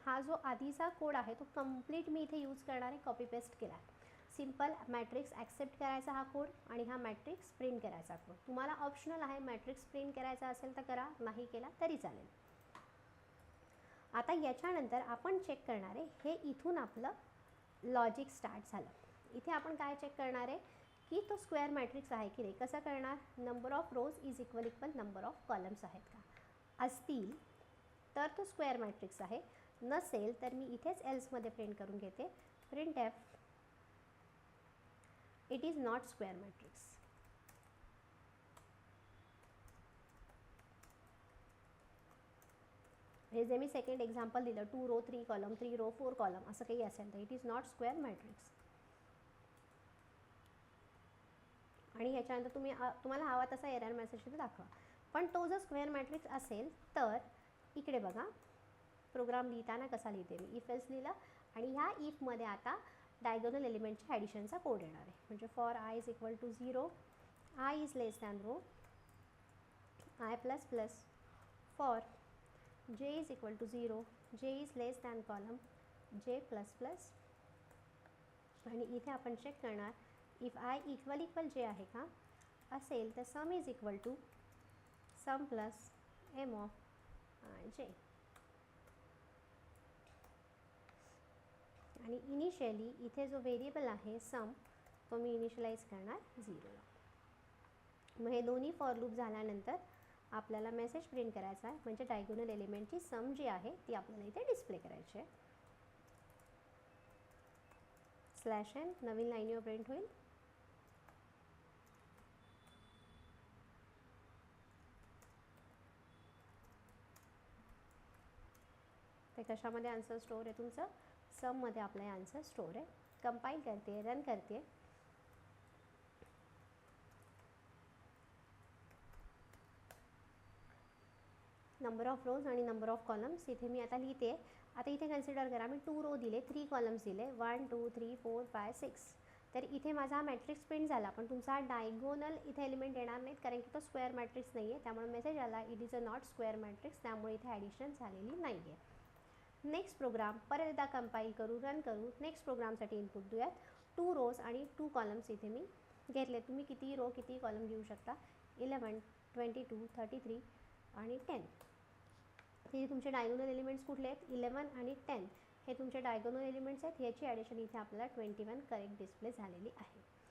हा जो आधीचा कोड आहे तो कंप्लीट मी इथे यूज करणार आहे, कॉपी पेस्ट केला आहे. सिम्पल मॅट्रिक्स ॲक्सेप्ट करायचा हा कोड आणि हा मॅट्रिक्स प्रिंट करायचा कोड. तुम्हाला ऑप्शनल आहे, मॅट्रिक्स प्रिंट करायचा असेल तर करा, नाही केला तरी चालेल. आता याच्यानंतर आपण चेक करणार आहे, हे इथून आपलं लॉजिक स्टार्ट झालं. इथे आपण काय चेक करणार आहे की तो स्क्वेअर मॅट्रिक्स आहे की नाही. कसं करणार, number of rose is equal number of columns आहेत का, असतील तर तो स्क्वेअर मॅट्रिक्स आहे, नसेल तर मी इथेच एल्समध्ये प्रिंट करून घेते, print F it is not square matrix. हे जे मी सेकंड एक्झाम्पल दिलं, 2 रो 3 कॉलम, 3 रो 4 कॉलम असं काही असेल तर it is not square matrix. आणि ह्याच्यानंतर तुम्हाला हवा तसा एरर मेसेज तिथे दाखवा. पण तो जर स्क्वेअर मॅट्रिक्स असेल तर इकडे बघा, प्रोग्राम लिहिताना कसा लिहिते मी, इफ एल्स लिहिलं आणि ह्या इफमध्ये आता डायगोनल एलिमेंटच्या ॲडिशनचा कोड येणार आहे. म्हणजे for I is equal to 0, I is less than row, I plus plus, for J is equal to 0, J is less than column, J plus plus. आणि इथे आपण चेक करणार इफ आय इक्वल जे आहे का, असेल तर sum is equal to sum plus M of I J. आणि इनिशियली इथे जो व्हेरिएबल आहे सम, तो मी इनिशियलाइज करणार 0ला. मग हे दोन्ही फॉर लूप झाल्यानंतर आपल्याला मेसेज प्रिंट करायचा आहे, म्हणजे डायगोनल एलिमेंटची सम जी आहे ती आपल्याला इथे डिस्प्ले करायची आहे. स्लॅश एन नवीन लाईनीवर प्रिंट होईल. ते कशामध्ये आन्सर स्टोअर आहे तुमचं, सममध्ये आपला आन्सर स्टोअर आहे. कंपाईल करते, रन करते. नंबर ऑफ रोज आणि नंबर ऑफ कॉलम्स इथे मी आता लिहिते. आता इथे कन्सिडर करा, मी 2 रो दिले, 3 कॉलम्स दिले, 1 2 3 4 5 6. तर इथे माझा हा मॅट्रिक्स प्रिंट झाला, पण तुमचा हा डायगोनल इथे एलिमेंट येणार नाहीत, कारण की तो स्क्वेअर मॅट्रिक्स नाही आहे. त्यामुळे मेसेज आला it is a not square matrix, त्यामुळे इथे ॲडिशन झालेली नाही आहे. नेक्स्ट प्रोग्राम परत एकदा कंपाईल करू, रन करू. नेक्स्ट प्रोग्रामसाठी इनपुट देऊयात. 2 रोज आणि 2 कॉलम्स इथे मी घेतले. तुम्ही किती रो किती कॉलम घेऊ शकता, 11 22 33 आणि 10. हे तुमचे डायगोनल एलिमेंट्स कुठले आहेत, 11 आणि 10 हे तुमचे डायगोनल एलिमेंट्स आहेत. ह्याची ॲडिशन इथे आपल्याला 21 करेक्ट डिस्प्ले झालेली आहे.